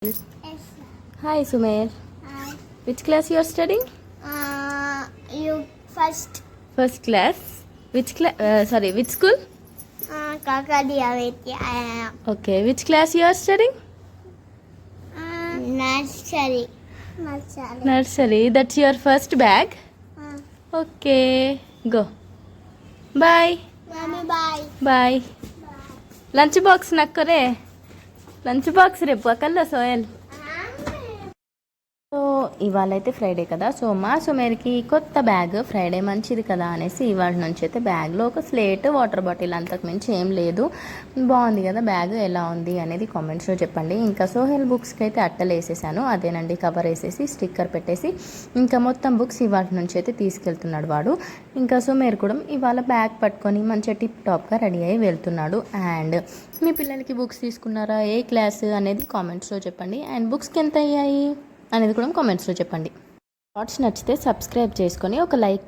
Yes. Hi Sumer. Hi. Which class you are studying? You first. First class. Which which school? Kakadia Vidya. Okay, which class you are studying? Nursery. Nursery. That's your first bag? Okay, go. Bye. Mommy, bye. Bye. Lunch box nakkore. Lunch box రేపు అకల్లో సోయల్. So ఇవాళ అయితే Friday కదా, so మా సుమేర్కి కొత్త bag, Friday మంచిది కదా అనేసి ఇవాళ నుంచి అయితే బ్యాగ్లో ఒక స్లేట్, వాటర్ బాటిల్, అంతకు మించి ఏం లేదు. బాగుంది కదా బ్యాగ్, ఎలా ఉంది అనేది కామెంట్స్లో చెప్పండి. ఇంకా సోహెల్ బుక్స్కి అయితే అట్టలు వేసేసాను, అదేనండి కవర్ వేసేసి స్టిక్కర్ పెట్టేసి ఇంకా మొత్తం బుక్స్ ఇవాళ నుంచి అయితే తీసుకెళ్తున్నాడు వాడు. ఇంకా సుమేర్ కూడా ఇవాళ బ్యాగ్ పట్టుకొని మంచిగా టిప్ టాప్గా రెడీ అయ్యి వెళ్తున్నాడు. అండ్ మీ పిల్లలకి బుక్స్ తీసుకున్నారా, ఏ క్లాస్ అనేది కామెంట్స్లో చెప్పండి. అండ్ బుక్స్కి ఎంత అయ్యాయి అనేది కూడా కామెంట్స్లో చెప్పండి. షార్ట్స్ నచ్చితే సబ్స్క్రైబ్ చేసుకొని ఒక లైక్